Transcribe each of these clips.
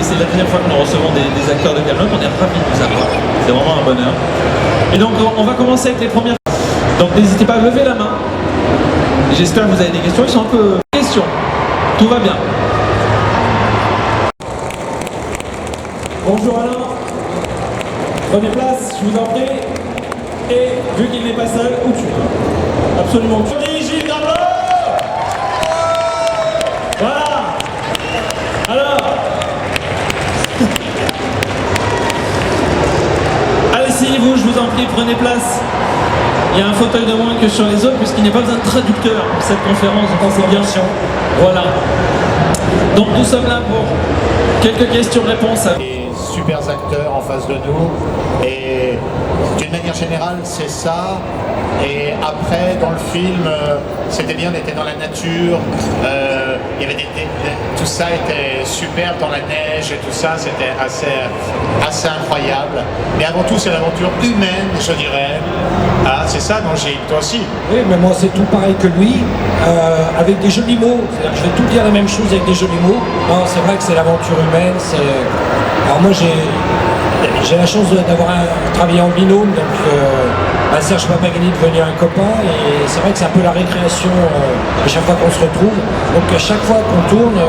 c'est la deuxième fois que nous recevons des acteurs de Kaamelott. On est ravis de vous avoir. C'est vraiment un bonheur. Et donc on va commencer avec les premières. Donc n'hésitez pas à lever la main. J'espère que vous avez des questions. Ils sont un peu questions. Tout va bien. Bonjour Alain. Prenez place, je vous en prie. Et vu qu'il n'est pas seul, où tu es? Absolument. Gilles Darbo. Voilà. Alors. Asseyez-vous, je vous en prie, prenez place. Il y a un fauteuil de moins que sur les autres, puisqu'il n'y a pas besoin de traducteur pour cette conférence, donc c'est bien. Voilà. Donc nous sommes là pour quelques questions-réponses. Des super acteurs en face de nous, et d'une manière générale, c'est ça. Et après, dans le film, c'était bien, on était dans la nature, il y avait tout ça était super dans la neige et tout ça, c'était assez incroyable. Mais avant tout, c'est l'aventure humaine, je dirais. Ah, c'est ça, non, Gilles, toi aussi? Oui, mais moi c'est tout pareil que lui, avec des jolis mots. C'est-à-dire que je vais tout dire la même chose avec des jolis mots. Non, c'est vrai que c'est l'aventure humaine. Alors moi j'ai la chance d'avoir travaillé en binôme, donc Serge Papagani est devenu un copain, et c'est vrai que c'est un peu la récréation à chaque fois qu'on se retrouve. Donc à chaque fois qu'on tourne,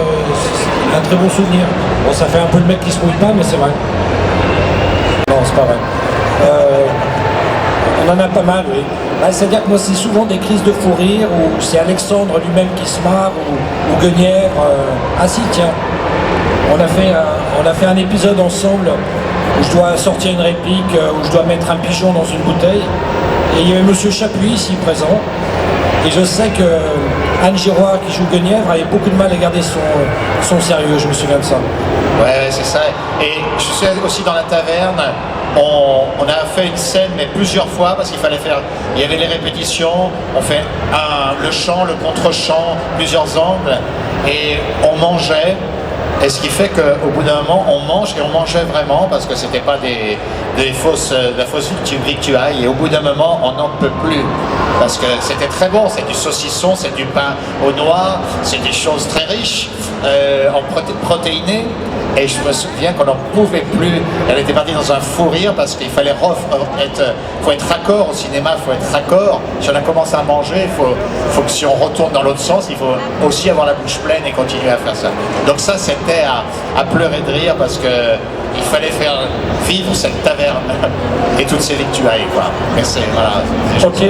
c'est un très bon souvenir. Bon, ça fait un peu le mec qui se mouille pas, mais c'est vrai. Non, c'est pas vrai. On en a pas mal, oui. C'est-à-dire que moi, c'est souvent des crises de fou rire, où c'est Alexandre lui-même qui se marre, ou Guenièvre. Ah si, tiens, on a fait un épisode ensemble où je dois sortir une réplique, où je dois mettre un pigeon dans une bouteille. Et il y avait Monsieur Chapuis ici présent. Et je sais que Anne Giroir, qui joue Guenièvre, avait beaucoup de mal à garder son sérieux, je me souviens de ça. Ouais, c'est ça. Et je suis aussi dans la taverne. On a fait une scène, mais plusieurs fois, parce qu'il fallait faire. Il y avait les répétitions, on fait le chant, le contre-chant, plusieurs angles, et on mangeait. Et ce qui fait qu'au bout d'un moment, on mange, et on mangeait vraiment, parce que c'était pas de la fausse victuaille. Et au bout d'un moment, on n'en peut plus, parce que c'était très bon. C'est du saucisson, c'est du pain au noix, c'est des choses très riches, en protéinées. Et je me souviens qu'on n'en pouvait plus. Elle était partie dans un fou rire, parce qu'il fallait faut être raccord au cinéma, il faut être raccord. Si on a commencé à manger, il faut que si on retourne dans l'autre sens, il faut aussi avoir la bouche pleine et continuer à faire ça. Donc ça, c'était à pleurer de rire, parce que il fallait faire vivre cette taverne et toutes ces victuailles, quoi. Mais c'est, voilà. Ok.